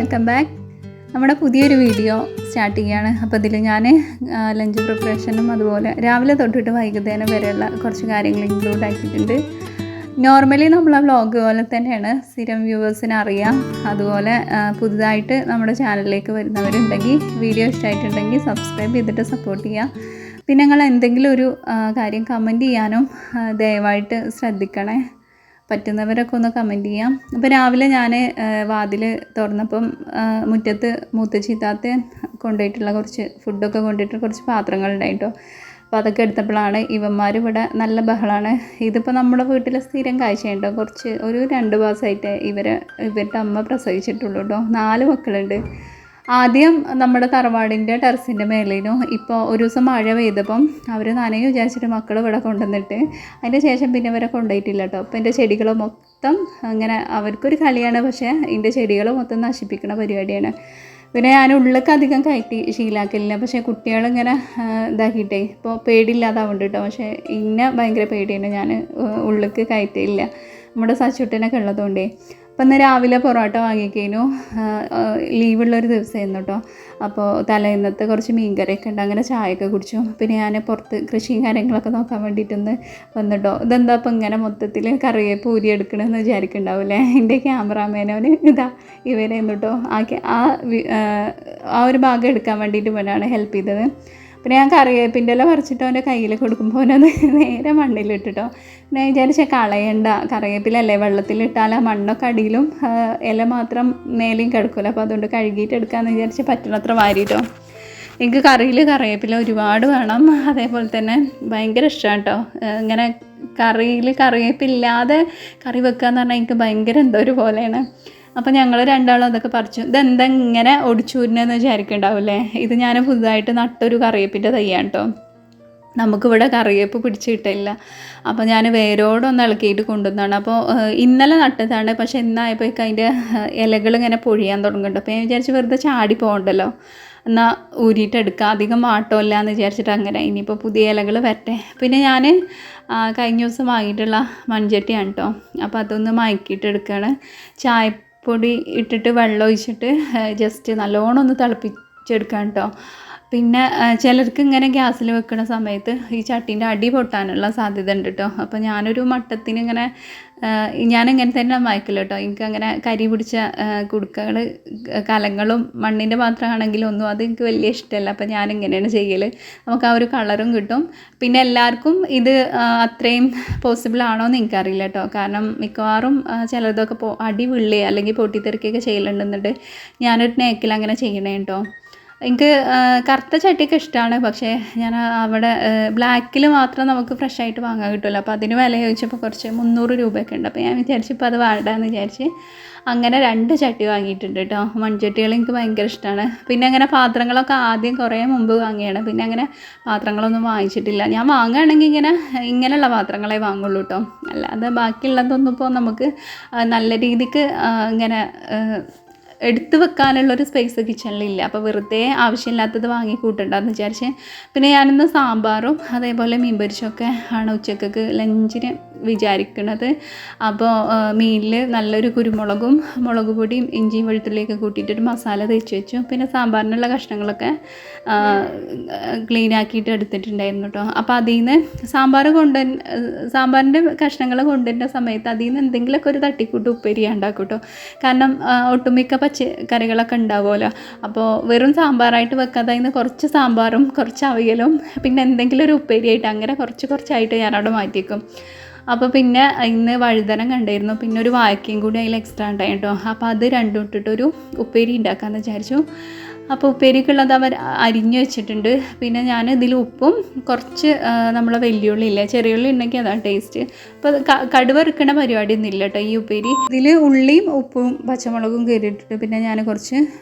Welcome back. നമ്മുടെ പുതിയൊരു video start ചെയ്യുകയാണ്. അപ്പോൾ ഇതിൽ ഞാൻ ലഞ്ച് പ്രിപ്പറേഷനും അതുപോലെ രാവിലെ തൊട്ടിട്ട് വൈകുന്നേരം വരെയുള്ള കുറച്ച് കാര്യങ്ങൾ ഇൻക്ലൂഡ് ആക്കിയിട്ടുണ്ട്. നോർമലി നമ്മളെ വ്ളോഗ് പോലെ തന്നെയാണ്, സ്ഥിരം വ്യൂവേഴ്സിന് അറിയാം. അതുപോലെ പുതുതായിട്ട് നമ്മുടെ ചാനലിലേക്ക് വരുന്നവരുണ്ടെങ്കിൽ വീഡിയോ ഇഷ്ടമായിട്ടുണ്ടെങ്കിൽ സബ്സ്ക്രൈബ് ചെയ്തിട്ട് സപ്പോർട്ട് ചെയ്യുക. പിന്നെ നിങ്ങൾ എന്തെങ്കിലും ഒരു കാര്യം കമൻറ്റ് ചെയ്യാനും ദയവായിട്ട് ശ്രദ്ധിക്കണേ. പറ്റുന്നവരൊക്കെ ഒന്ന് കമൻറ്റ് ചെയ്യാം. അപ്പോൾ രാവിലെ ഞാൻ വാതിൽ തുറന്നപ്പം മുറ്റത്ത് മൂത്തച്ചീത്താത്ത കൊണ്ടുപോയിട്ടുള്ള കുറച്ച് ഫുഡൊക്കെ കൊണ്ടുപോയിട്ട് കുറച്ച് പാത്രങ്ങളുണ്ടായിട്ടോ. അപ്പോൾ അതൊക്കെ എടുത്തപ്പോഴാണ് ഇവന്മാർ ഇവിടെ നല്ല ബഹളമാണ്. ഇതിപ്പോൾ നമ്മുടെ വീട്ടിലെ സ്ഥിരം കാഴ്ചയുണ്ടോ. ഒരു 2 മാസമായിട്ട് ഇവരുടെ അമ്മ പ്രസവിച്ചിട്ടുള്ളൂ കേട്ടോ. 4 മക്കളുണ്ട്. ആദ്യം നമ്മുടെ തറവാടിൻ്റെ ടെറസിൻ്റെ മേലേനും ഇപ്പോൾ ഒരു ദിവസം മഴ പെയ്തപ്പം അവർ നനയും വിചാരിച്ചിട്ട് മക്കൾ ഇവിടെ കൊണ്ടുവന്നിട്ട് അതിൻ്റെ ശേഷം പിന്നെ ഇവരെ കൊണ്ടുപോയിട്ടില്ല കേട്ടോ. അപ്പോൾ എൻ്റെ ചെടികൾ മൊത്തം അങ്ങനെ അവർക്കൊരു കളിയാണ്, പക്ഷേ എൻ്റെ ചെടികൾ മൊത്തം നശിപ്പിക്കുന്ന പരിപാടിയാണ്. പിന്നെ ഞാൻ ഉള്ളിലേക്ക് അധികം കയറ്റി ശീലാക്കലില്ല, പക്ഷേ കുട്ടികളിങ്ങനെ ഇതാക്കിയിട്ടേ ഇപ്പോൾ പേടിയില്ലാതാവുന്നുണ്ട് കേട്ടോ. പക്ഷേ ഇന്നെ ഭയങ്കര പേടിയാണ്, ഞാൻ ഉള്ളിലേക്ക് കയറ്റിയില്ല നമ്മുടെ സച്ചുട്ടനൊക്കെ ഉള്ളതുകൊണ്ടേ. അപ്പം ഇന്ന് രാവിലെ പൊറോട്ട വാങ്ങിക്കഴിഞ്ഞു. ലീവുള്ളൊരു ദിവസമായിരുന്നു കേട്ടോ. അപ്പോൾ തലേന്നത്തെ കുറച്ച് മീൻകറിയൊക്കെ ഉണ്ട്. അങ്ങനെ ചായയൊക്കെ കുടിച്ചു. പിന്നെ ഞാൻ പുറത്ത് കൃഷിയും കാര്യങ്ങളൊക്കെ നോക്കാൻ വേണ്ടിയിട്ടൊന്ന് വന്നിട്ടോ. ഇതെന്താ ഇപ്പം ഇങ്ങനെ മൊത്തത്തിൽ കറിവേപ്പ് ഊരി എടുക്കണമെന്ന് വിചാരിക്കുന്നുണ്ടാവില്ലേ. എൻ്റെ ക്യാമറാമാനോന് ഇവരായിരുന്നു കേട്ടോ. ആ ഒരു ഭാഗം എടുക്കാൻ വേണ്ടിയിട്ട് ഇവനാണ് ഹെൽപ്പ് ചെയ്തത്. പിന്നെ ഞാൻ കറിവേപ്പിൻ്റെ ഇല പറിച്ചിട്ട് അവൻ്റെ കയ്യിൽ കൊടുക്കുമ്പോൾ അവനത് നേരെ മണ്ണിലിട്ടിട്ടോ. പിന്നെ വിചാരിച്ച കളയണ്ട, കറിവേപ്പിലല്ലേ വെള്ളത്തിലിട്ടാൽ ആ മണ്ണൊക്കെ അടിയിലും ഇല മാത്രം മേലെയും കിടക്കുമല്ലോ. അപ്പോൾ അതുകൊണ്ട് കഴുകിയിട്ട് എടുക്കാമെന്ന് വിചാരിച്ച് പറ്റുന്നത്ര വാരിട്ടോ. എനിക്ക് കറിയിൽ കറിവേപ്പില ഒരുപാട് വേണം. അതേപോലെ തന്നെ ഭയങ്കര ഇഷ്ടമാണ് കേട്ടോ. ഇങ്ങനെ കറിയിൽ കറിവേപ്പില്ലാതെ കറി വെക്കുക എന്ന് പറഞ്ഞാൽ എനിക്ക് ഭയങ്കര എന്തോ ഒരു പോലെയാണ്. അപ്പോൾ ഞങ്ങൾ രണ്ടാളും അതൊക്കെ പറിച്ചു. ഇതെന്താ ഇങ്ങനെ ഒടിച്ചൂരിനെന്ന് വിചാരിക്കുന്നുണ്ടാവില്ലേ. ഇത് ഞാൻ പുതുതായിട്ട് നട്ടൊരു കറിവേപ്പിൻ്റെ തയ്യാണ് കേട്ടോ. നമുക്കിവിടെ കറിവേപ്പ് പിടിച്ച് കിട്ടില്ല. അപ്പോൾ ഞാൻ വേരോടൊന്ന് ഇളക്കിയിട്ട് കൊണ്ടുവന്നതാണ്. അപ്പോൾ ഇന്നലെ നട്ടതാണ്, പക്ഷേ ഇന്നായപ്പോഴേക്കും അതിൻ്റെ ഇലകൾ ഇങ്ങനെ പൊഴിയാൻ തുടങ്ങുന്നുണ്ട്. അപ്പോൾ ഞാൻ വിചാരിച്ച് വെറുതെ ചാടി പോകണ്ടല്ലോ, എന്നാൽ ഊരിയിട്ടെടുക്കാം, അധികം വാട്ടമില്ല എന്ന് വിചാരിച്ചിട്ട് അങ്ങനെ. ഇനിയിപ്പോൾ പുതിയ ഇലകൾ വരട്ടെ. പിന്നെ ഞാൻ കഴിഞ്ഞ ദിവസം വാങ്ങിയിട്ടുള്ള മൺചട്ടിയാണ് കേട്ടോ. അപ്പോൾ അതൊന്ന് മയക്കിയിട്ട് എടുക്കുകയാണ്. ചായപ്പൊടി ഇട്ടിട്ട് വെള്ളം ഒഴിച്ചിട്ട് ജസ്റ്റ് നല്ലോണം ഒന്ന് തിളപ്പിച്ചെടുക്കാം കേട്ടോ. പിന്നെ ചിലർക്ക് ഇങ്ങനെ ഗ്യാസിൽ വെക്കുന്ന സമയത്ത് ഈ ചട്ടീൻ്റെ അടി പൊട്ടാനുള്ള സാധ്യത ഉണ്ട് കേട്ടോ. അപ്പോൾ ഞാനൊരു മട്ടത്തിന് ഇങ്ങനെ ഞാനിങ്ങനെ തന്നെ മയക്കില്ല കേട്ടോ. എനിക്കങ്ങനെ കരി പിടിച്ച കുടുക്കകൾ കലങ്ങളും മണ്ണിൻ്റെ പാത്രമാണെങ്കിലും ഒന്നും അത് എനിക്ക് വലിയ ഇഷ്ടമല്ല. അപ്പോൾ ഞാനിങ്ങനെയാണ് ചെയ്യൽ. നമുക്ക് ആ ഒരു കളറും കിട്ടും. പിന്നെ എല്ലാവർക്കും ഇത് അത്രയും പോസിബിൾ ആണോ എന്ന് എനിക്കറിയില്ല കേട്ടോ. കാരണം മിക്കവാറും ചിലതൊക്കെ അടി വിള്ളി അല്ലെങ്കിൽ പൊട്ടിത്തെറിക്കുകയൊക്കെ ചെയ്യലുണ്ടെന്നുണ്ട്. ഞാനൊരു നേക്കിൽ അങ്ങനെ ചെയ്യണേ കേട്ടോ. എനിക്ക് കറുത്ത ചട്ടിയൊക്കെ ഇഷ്ടമാണ്, പക്ഷേ ഞാൻ അവിടെ ബ്ലാക്കിൽ മാത്രം നമുക്ക് ഫ്രഷ് ആയിട്ട് വാങ്ങാൻ കിട്ടുമല്ലോ. അപ്പോൾ അതിന് വില ചോദിച്ചപ്പോൾ കുറച്ച് 300 രൂപയൊക്കെ ഉണ്ട്. അപ്പോൾ ഞാൻ വിചാരിച്ചു ഇപ്പോൾ അത് വേണ്ടാന്ന് വിചാരിച്ച് അങ്ങനെ 2 ചട്ടി വാങ്ങിയിട്ടുണ്ട് കേട്ടോ. മൺചട്ടികൾ എനിക്ക് ഭയങ്കര ഇഷ്ടമാണ്. പിന്നെ അങ്ങനെ പാത്രങ്ങളൊക്കെ ആദ്യം കുറേ മുമ്പ് വാങ്ങിയാണ്. പിന്നെ അങ്ങനെ പാത്രങ്ങളൊന്നും വാങ്ങിച്ചിട്ടില്ല. ഞാൻ വാങ്ങുകയാണെങ്കിൽ ഇങ്ങനെയുള്ള പാത്രങ്ങളെ വാങ്ങുള്ളൂ കേട്ടോ. അല്ലാതെ ബാക്കിയുള്ളതൊന്നും ഇപ്പോൾ നമുക്ക് നല്ല രീതിക്ക് ഇങ്ങനെ എടുത്ത് വെക്കാനുള്ളൊരു സ്പേസ് കിച്ചണിലില്ല. അപ്പോൾ വെറുതെ ആവശ്യമില്ലാത്തത് വാങ്ങി കൂട്ടണ്ടെന്ന് വിചാരിച്ച് പിന്നെ ഞാനിന്ന് സാമ്പാറും അതേപോലെ മീൻ പൊരിച്ചൊക്കെ ആണ് ഉച്ചക്കൊക്കെ ലഞ്ചിന് വിചാരിക്കുന്നത്. അപ്പോൾ മീനിൽ നല്ലൊരു കുരുമുളകും മുളക് പൊടിയും ഇഞ്ചിയും വെളുത്തുള്ളിയൊക്കെ കൂട്ടിയിട്ടൊരു മസാല തേച്ച് വെച്ചു. പിന്നെ സാമ്പാറിനുള്ള കഷ്ണങ്ങളൊക്കെ ക്ലീൻ ആക്കിയിട്ട് എടുത്തിട്ടുണ്ടായിരുന്നു കേട്ടോ. അപ്പോൾ അതിൽ നിന്ന് സാമ്പാറിൻ്റെ കഷ്ണങ്ങൾ കൊണ്ടുവരുന്ന സമയത്ത് അതിൽ നിന്ന് എന്തെങ്കിലുമൊക്കെ ഒരു തട്ടിക്കൂട്ട് ഉപ്പേരി ഉണ്ടാക്കും കേട്ടോ. കാരണം ഒട്ടുമിക്ക പച്ചക്കറികളൊക്കെ ഉണ്ടാവുമല്ലോ. അപ്പോൾ വെറും സാമ്പാറായിട്ട് വെക്കാതെ അതിന് കുറച്ച് സാമ്പാറും കുറച്ച് അവിയലും പിന്നെ എന്തെങ്കിലും ഒരു ഉപ്പേരിയായിട്ട് അങ്ങനെ കുറച്ചായിട്ട് ഞാനവിടെ മാറ്റിയേക്കും. അപ്പോൾ പിന്നെ ഇന്ന് വഴുതനം കണ്ടായിരുന്നു, പിന്നെ ഒരു വാഴക്കയും കൂടി അതിൽ എക്സ്ട്രാ ഉണ്ടായി കേട്ടോ. അപ്പോൾ അത് രണ്ടും ഇട്ടിട്ടൊരു ഉപ്പേരി ഉണ്ടാക്കാമെന്ന് വിചാരിച്ചു. അപ്പോൾ ഉപ്പേരിക്കുള്ളത് അവർ അരിഞ്ഞു വെച്ചിട്ടുണ്ട്. പിന്നെ ഞാൻ ഇതിൽ ഉപ്പും കുറച്ച് നമ്മളെ വെല്ലുള്ളി ഇല്ലേ, ചെറിയുള്ളി ഉണ്ടെങ്കിൽ അതാണ് ടേസ്റ്റ്. അപ്പോൾ കടുവറുക്കണ പരിപാടിയൊന്നും ഇല്ല കേട്ടോ ഈ ഉപ്പേരി. ഇതിൽ ഉള്ളിയും ഉപ്പും പച്ചമുളകും കയറിയിട്ടിട്ട് പിന്നെ ഞാൻ കുറച്ച്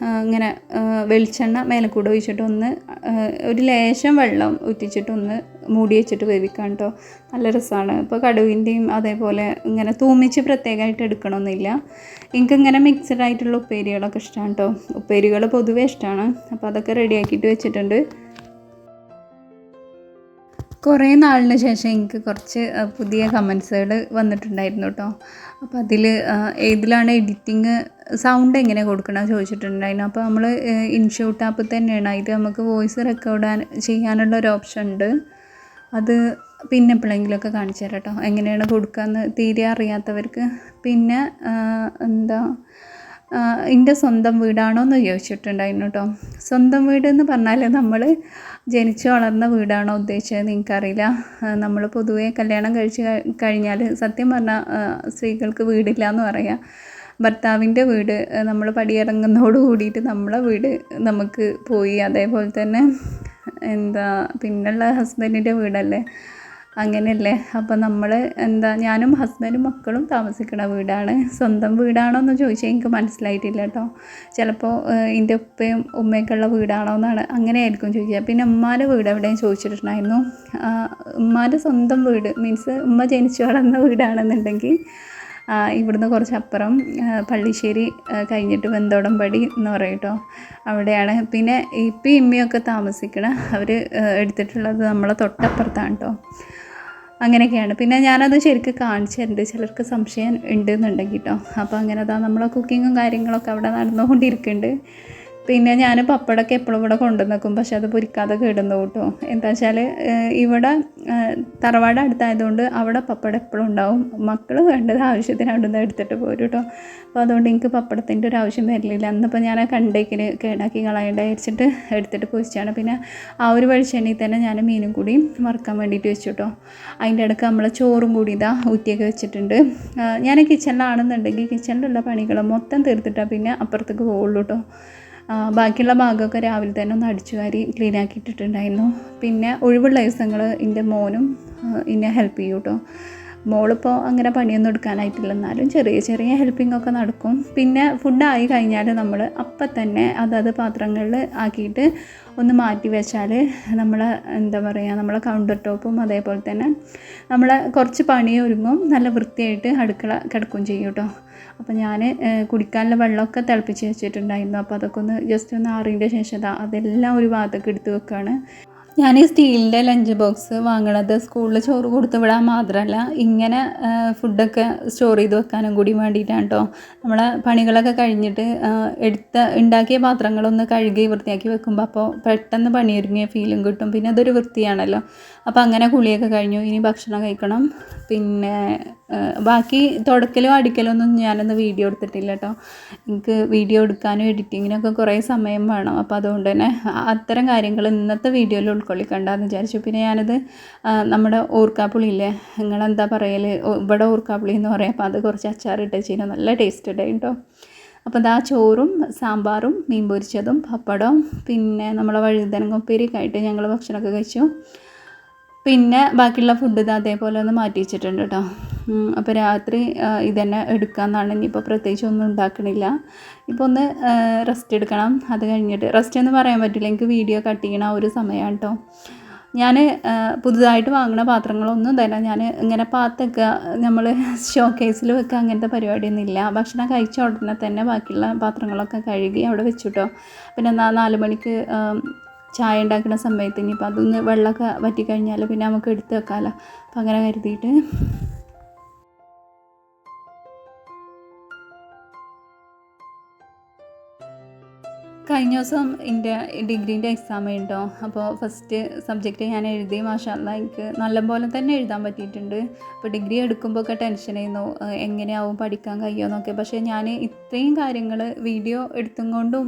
ഇങ്ങനെ വെളിച്ചെണ്ണ മേലെ കൂടെ ഒഴിച്ചിട്ട് ഒരു ലേശം വെള്ളം ഊറ്റിച്ചിട്ടൊന്ന് മൂടി വെച്ചിട്ട് വേവിക്കാം കേട്ടോ. നല്ല രസമാണ്. ഇപ്പോൾ കടുവിൻ്റെയും അതേപോലെ ഇങ്ങനെ തൂമിച്ച് പ്രത്യേകമായിട്ട് എടുക്കണമെന്നില്ല. എനിക്കിങ്ങനെ മിക്സഡ് ആയിട്ടുള്ള ഉപ്പേരികളൊക്കെ ഇഷ്ടമാണ് കേട്ടോ. ഉപ്പേരികൾ പൊതുവേ ഇഷ്ടമാണ്. അപ്പോൾ അതൊക്കെ റെഡിയാക്കിയിട്ട് വെച്ചിട്ടുണ്ട്. കുറേ നാളിന് ശേഷം എനിക്ക് കുറച്ച് പുതിയ കമൻസുകൾ വന്നിട്ടുണ്ടായിരുന്നു കേട്ടോ. അപ്പോൾ അതിൽ ഏതിലാണ് എഡിറ്റിങ് സൗണ്ട് എങ്ങനെ കൊടുക്കണം ചോദിച്ചിട്ടുണ്ടായിരുന്നു. അപ്പോൾ നമ്മൾ ഇൻഷോട്ട് ആപ്പിൽ തന്നെയാണ് ഇത് നമുക്ക് വോയിസ് റെക്കോർഡ് ചെയ്യാനുള്ള ഒരു ഓപ്ഷൻ ഉണ്ട്. അത് പിന്നെ എപ്പോഴെങ്കിലുമൊക്കെ കാണിച്ചു തരാം കേട്ടോ, എങ്ങനെയാണ് കൊടുക്കുകയെന്ന് തീരെ അറിയാത്തവർക്ക്. പിന്നെ എൻ്റെ സ്വന്തം വീടാണോ എന്ന് ചോദിച്ചിട്ടുണ്ടായിരുന്നു കേട്ടോ. സ്വന്തം വീട് എന്ന് പറഞ്ഞാൽ നമ്മൾ ജനിച്ചു വളർന്ന വീടാണോ ഉദ്ദേശിച്ചത് എനിക്കറിയില്ല. നമ്മൾ പൊതുവേ കല്യാണം കഴിഞ്ഞാൽ സത്യം പറഞ്ഞാൽ സ്ത്രീകൾക്ക് വീടില്ല എന്ന് പറയാം. ഭർത്താവിൻ്റെ വീട് നമ്മൾ പടിയിറങ്ങുന്നതോട് കൂടിയിട്ട് നമ്മളെ വീട് നമുക്ക് പോയി. അതേപോലെ തന്നെ പിന്നുള്ള ഹസ്ബൻഡിൻ്റെ വീടല്ലേ, അങ്ങനെയല്ലേ. അപ്പോൾ നമ്മൾ ഞാനും ഹസ്ബൻഡും മക്കളും താമസിക്കുന്ന വീടാണ്. സ്വന്തം വീടാണോ എന്ന് ചോദിച്ചാൽ എനിക്ക് മനസ്സിലായിട്ടില്ല കേട്ടോ. ചിലപ്പോൾ എൻ്റെ ഉപ്പയും ഉമ്മയൊക്കെയുള്ള വീടാണോ എന്നാണ്, അങ്ങനെ ആയിരിക്കും ചോദിക്കുക. പിന്നെ ഉമ്മാൻ്റെ വീട് എവിടെയും ചോദിച്ചിട്ടുണ്ടായിരുന്നു. ഉമ്മാൻ്റെ സ്വന്തം വീട് മീൻസ് ഉമ്മ ജനിച്ചു വളർന്ന വീടാണെന്നുണ്ടെങ്കിൽ ഇവിടുന്ന് കുറച്ചപ്പുറം പള്ളിശ്ശേരി കഴിഞ്ഞിട്ട് വെന്തോടംപടി എന്ന് പറയും കേട്ടോ, അവിടെയാണ്. പിന്നെ ഇപ്പം ഇമ്മയൊക്കെ താമസിക്കണം അവർ എടുത്തിട്ടുള്ളത് നമ്മളെ തൊട്ടപ്പുറത്താണ് കേട്ടോ. അങ്ങനെയൊക്കെയാണ്. പിന്നെ ഞാനത് ശരിക്കും കാണിച്ചു തരുന്നുണ്ട്, ചിലർക്ക് സംശയം ഉണ്ടെന്നുണ്ടെങ്കിൽ കേട്ടോ. അപ്പോൾ അങ്ങനെ നമ്മളെ കുക്കിങ്ങും കാര്യങ്ങളൊക്കെ അവിടെ നടന്നുകൊണ്ടിരിക്കുന്നുണ്ട്. പിന്നെ ഞാൻ പപ്പടമൊക്കെ എപ്പോഴും ഇവിടെ കൊണ്ടുവന്നേക്കും, പക്ഷെ അത് പൊരിക്കാതെ കേടുന്നു കേട്ടോ. എന്താ വെച്ചാൽ ഇവിടെ തറവാട് അടുത്തായതുകൊണ്ട് അവിടെ പപ്പടം എപ്പോഴും ഉണ്ടാവും. മക്കൾ വേണ്ടത് ആവശ്യത്തിന് അവിടെ നിന്ന് എടുത്തിട്ട് പോരും കേട്ടോ. അപ്പോൾ അതുകൊണ്ട് എനിക്ക് പപ്പടത്തിൻ്റെ ഒരു ആവശ്യം വരില്ല. അന്നിപ്പോൾ ഞാൻ കണ്ടേക്കിന് കേടാക്കി കളയേണ്ട വിചാരിച്ചിട്ട് എടുത്തിട്ട് പൊരിച്ചാണ്. പിന്നെ ആ ഒരു വെളിച്ചെണ്ണയിൽ തന്നെ ഞാൻ മീനും കൂടി വറുക്കാൻ വേണ്ടിയിട്ട് വെച്ചു കേട്ടോ. അതിൻ്റെ ഇടയ്ക്ക് നമ്മൾ ചോറും കൂടി ഊറ്റിയൊക്കെ വെച്ചിട്ടുണ്ട്. ഞാൻ കിച്ചണിലാണെന്നുണ്ടെങ്കിൽ കിച്ചണിലുള്ള പണികൾ മൊത്തം തീർത്തിട്ടാണ് പിന്നെ അപ്പുറത്തേക്ക് പോകുള്ളൂ കേട്ടോ. ബാക്കിയുള്ള ഭാഗമൊക്കെ രാവിലെ തന്നെ ഒന്ന് അടിച്ചു വാരി ക്ലീൻ ആക്കിയിട്ടിട്ടുണ്ടായിരുന്നു. പിന്നെ ഒഴിവുള്ള ദിവസങ്ങൾ എൻ്റെ മോനും എന്നെ ഹെൽപ്പ് ചെയ്യും കേട്ടോ. മോളിപ്പോൾ അങ്ങനെ പണിയൊന്നും എടുക്കാനായിട്ടില്ല, എന്നാലും ചെറിയ ചെറിയ ഹെൽപ്പിങ്ങൊക്കെ നടക്കും. പിന്നെ ഫുഡായി കഴിഞ്ഞാൽ നമ്മൾ അപ്പം തന്നെ അതത് പാത്രങ്ങളിൽ ആക്കിയിട്ട് ഒന്ന് മാറ്റി വെച്ചാൽ നമ്മളെ നമ്മളെ കൗണ്ടർ ടോപ്പും അതേപോലെ തന്നെ നമ്മളെ കുറച്ച് പണി ഒരുങ്ങും, നല്ല വൃത്തിയായിട്ട് അടുക്കള കിടക്കുകയും ചെയ്യും കേട്ടോ. അപ്പോൾ ഞാൻ കുടിക്കാനുള്ള വെള്ളമൊക്കെ തിളപ്പിച്ച് വെച്ചിട്ടുണ്ടായിരുന്നു. അപ്പോൾ അതൊക്കെ ഒന്ന് ജസ്റ്റ് ഒന്ന് ആറിൻ്റെ ശേഷം അതെല്ലാം ഒരു ഭാഗത്തേക്ക് എടുത്ത് വെക്കുകയാണ്. ഞാൻ ഈ സ്റ്റീലിൻ്റെ ലഞ്ച് ബോക്സ് വാങ്ങണത് സ്കൂളിൽ ചോറ് കൊടുത്ത് വിടാൻ മാത്രമല്ല, ഇങ്ങനെ ഫുഡൊക്കെ സ്റ്റോർ ചെയ്ത് വെക്കാനും കൂടി വേണ്ടിയിട്ടാണ് കേട്ടോ. നമ്മളെ പണികളൊക്കെ കഴിഞ്ഞിട്ട് ഉണ്ടാക്കിയ പാത്രങ്ങളൊന്ന് കഴുകി വൃത്തിയാക്കി വെക്കുമ്പോൾ അപ്പോൾ പെട്ടെന്ന് പണിയൊരുങ്ങിയ ഫീലും കിട്ടും. പിന്നെ അതൊരു വൃത്തിയാണല്ലോ. അപ്പോൾ അങ്ങനെ കുളിയൊക്കെ കഴിഞ്ഞു, ഇനി ഭക്ഷണം കഴിക്കണം. പിന്നെ ബാക്കി തുടക്കലും അടിക്കലും ഒന്നും ഞാനൊന്ന് വീഡിയോ എടുത്തിട്ടില്ല കേട്ടോ. എനിക്ക് വീഡിയോ എടുക്കാനും എഡിറ്റിങ്ങിനൊക്കെ കുറേ സമയം വേണം. അപ്പോൾ അതുകൊണ്ട് തന്നെ അത്തരം കാര്യങ്ങൾ ഇന്നത്തെ വീഡിയോയിൽ ഉൾക്കൊള്ളിക്കണ്ടെന്ന് വിചാരിച്ചു. പിന്നെ ഞാനത് നമ്മുടെ ഓർക്കാപ്പുളിയില്ലേ, നിങ്ങളെന്താ പറയൽ, ഇവിടെ ഓർക്കാപ്പുളി എന്ന് പറയാം. അപ്പോൾ അത് കുറച്ച് അച്ചാറിട്ട് വെച്ചിരുന്നു, നല്ല ടേസ്റ്റ് ഉണ്ടായി കേട്ടോ. അപ്പോൾ ചോറും സാമ്പാറും മീൻ പൊരിച്ചതും പപ്പടവും പിന്നെ നമ്മളെ വഴുതനങ്ങ ഉപ്പേരിയൊക്കെ ആയിട്ട് ഞങ്ങൾ ഭക്ഷണമൊക്കെ കഴിച്ചു. പിന്നെ ബാക്കിയുള്ള ഫുഡ് അതേപോലെ ഒന്ന് മാറ്റി വെച്ചിട്ടുണ്ട് കേട്ടോ. അപ്പോൾ രാത്രി ഇതന്നെ എടുക്കാമെന്നാണ്. ഇനിയിപ്പോൾ പ്രത്യേകിച്ച് ഒന്നും ഉണ്ടാക്കണില്ല. ഇപ്പോൾ ഒന്ന് റെസ്റ്റ് എടുക്കണം. അത് കഴിഞ്ഞിട്ട് റെസ്റ്റ് എന്ന് പറയാൻ പറ്റില്ല, എനിക്ക് വീഡിയോ കട്ട് ചെയ്യണ ഒരു സമയമാണ് കേട്ടോ. ഞാൻ പുതുതായിട്ട് വാങ്ങുന്ന പാത്രങ്ങളൊന്നും തന്നെ ഞാൻ ഇങ്ങനെ പാത്തൊക്കെ നമ്മൾ ഷോക്കേസിൽ വെക്കുക അങ്ങനത്തെ പരിപാടിയൊന്നുമില്ല. ഭക്ഷണം കഴിച്ച ഉടനെ തന്നെ ബാക്കിയുള്ള പാത്രങ്ങളൊക്കെ കഴുകി അവിടെ വെച്ചു കേട്ടോ. പിന്നെ 4 മണിക്ക് ചായ ഉണ്ടാക്കുന്ന സമയത്ത് ഇനിയിപ്പോൾ അതൊന്ന് വെള്ളമൊക്കെ വറ്റിക്കഴിഞ്ഞാൽ പിന്നെ നമുക്ക് എടുത്ത് വെക്കാമല്ലോ. അപ്പം അങ്ങനെ കരുതിയിട്ട് കഴിഞ്ഞ ദിവസം എൻ്റെ ഡിഗ്രീൻ്റെ എക്സാം ഉണ്ടോ. അപ്പോൾ ഫസ്റ്റ് സബ്ജക്റ്റ് ഞാൻ എഴുതി. മാഷാഅല്ലാ എനിക്ക് നല്ലപോലെ തന്നെ എഴുതാൻ പറ്റിയിട്ടുണ്ട്. അപ്പോൾ ഡിഗ്രി എടുക്കുമ്പോഴൊക്കെ ടെൻഷനായിരുന്നു എങ്ങനെയാവും പഠിക്കാൻ കഴിയുമെന്നൊക്കെ. പക്ഷേ ഞാൻ ഇത്രയും കാര്യങ്ങൾ വീഡിയോ എടുത്തും കൊണ്ടും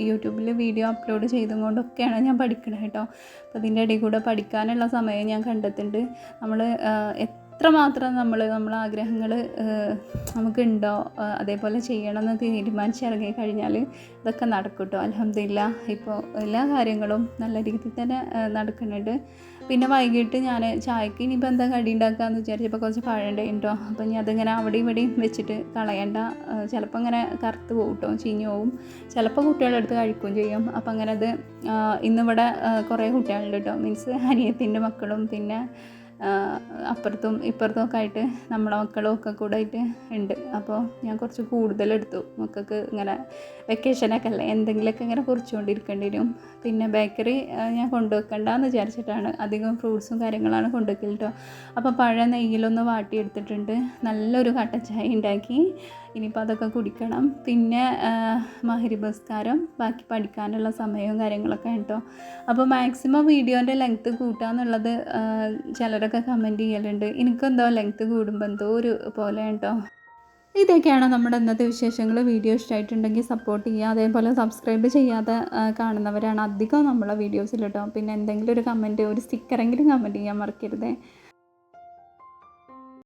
യൂട്യൂബിൽ വീഡിയോ അപ്ലോഡ് ചെയ്തും കൊണ്ടൊക്കെയാണ് ഞാൻ പഠിക്കണത് കേട്ടോ. അപ്പോൾ അതിൻ്റെ ഇടയിൽ കൂടെ പഠിക്കാനുള്ള സമയം ഞാൻ കണ്ടെത്തുന്നുണ്ട്. നമ്മൾ എത്രമാത്രം നമ്മളെ ആഗ്രഹങ്ങൾ നമുക്കുണ്ടോ അതേപോലെ ചെയ്യണമെന്ന് തീരുമാനിച്ചിറങ്ങി കഴിഞ്ഞാൽ ഇതൊക്കെ നടക്കും കേട്ടോ. അൽഹംദുലില്ലാ ഇപ്പോൾ എല്ലാ കാര്യങ്ങളും നല്ല രീതിയിൽ തന്നെ നടക്കുന്നുണ്ട്. പിന്നെ വൈകിട്ട് ഞാൻ ചായക്ക് ഇനിയിപ്പോൾ എന്താ കടി ഉണ്ടാക്കാമെന്ന് വിചാരിച്ചപ്പോൾ കുറച്ച് പഴമുണ്ടോ. അപ്പോൾ ഇനി അതിങ്ങനെ അവിടെയും ഇവിടെയും വെച്ചിട്ട് കളയണ്ട. ചിലപ്പോൾ ഇങ്ങനെ കറുത്ത് പോകും കേട്ടോ, ചീഞ്ഞ് പോവും. ചിലപ്പോൾ കുട്ടികളെടുത്ത് കഴിക്കുകയും ചെയ്യും. അപ്പോൾ അങ്ങനെ അത് ഇന്നിവിടെ കുറേ കുട്ടികളുണ്ട് കേട്ടോ. മീൻസ് അനിയത്തിൻ്റെ മക്കളും പിന്നെ അപ്പുറത്തും ഇപ്പുറത്തും ഒക്കെ ആയിട്ട് നമ്മളെ മക്കളും ഒക്കെ കൂടെ ആയിട്ട് ഉണ്ട്. അപ്പോൾ ഞാൻ കുറച്ച് കൂടുതലെടുത്തു. മക്കൾക്ക് ഇങ്ങനെ വെക്കേഷനൊക്കെ അല്ലേ, എന്തെങ്കിലുമൊക്കെ ഇങ്ങനെ കുറിച്ചുകൊണ്ടിരിക്കേണ്ടി വരും. പിന്നെ ബേക്കറി ഞാൻ കൊണ്ടുവെക്കണ്ടെന്ന് വിചാരിച്ചിട്ടാണ് അധികം ഫ്രൂട്ട്സും കാര്യങ്ങളാണ് കൊണ്ടുവെക്കൽ കേട്ടോ. അപ്പോൾ പഴം നെയ്യിലൊന്ന് വാട്ടിയെടുത്തിട്ടുണ്ട്. നല്ലൊരു കട്ടൻ ചായ ഉണ്ടാക്കി. ഇനിയിപ്പോൾ അതൊക്കെ കുടിക്കണം. പിന്നെ മഗ്‌രിബ് നിസ്കാരം, ബാക്കി പഠിക്കാനുള്ള സമയവും കാര്യങ്ങളൊക്കെ കേട്ടോ. അപ്പോൾ മാക്സിമം വീഡിയോൻ്റെ ലെങ്ത്ത് കൂട്ടുക എന്നുള്ളത് ചിലരൊക്കെ കമൻറ്റ് ചെയ്യലുണ്ട്. എനിക്കെന്തോ ലെങ്ത്ത് കൂടുമ്പോൾ എന്തോ ഒരു പോലെ കേട്ടോ. ഇതൊക്കെയാണ് നമ്മുടെ ഇന്നത്തെ വിശേഷങ്ങൾ. വീഡിയോ ഇഷ്ടമായിട്ടുണ്ടെങ്കിൽ സപ്പോർട്ട് ചെയ്യുക. അതേപോലെ സബ്സ്ക്രൈബ് ചെയ്യാതെ കാണുന്നവരാണ് അധികം നമ്മളെ വീഡിയോസിൽ കേട്ടോ. പിന്നെ എന്തെങ്കിലും ഒരു കമൻറ്റ്, ഒരു സ്റ്റിക്കറെങ്കിലും കമൻറ്റ് ചെയ്യാൻ മറക്കരുത്.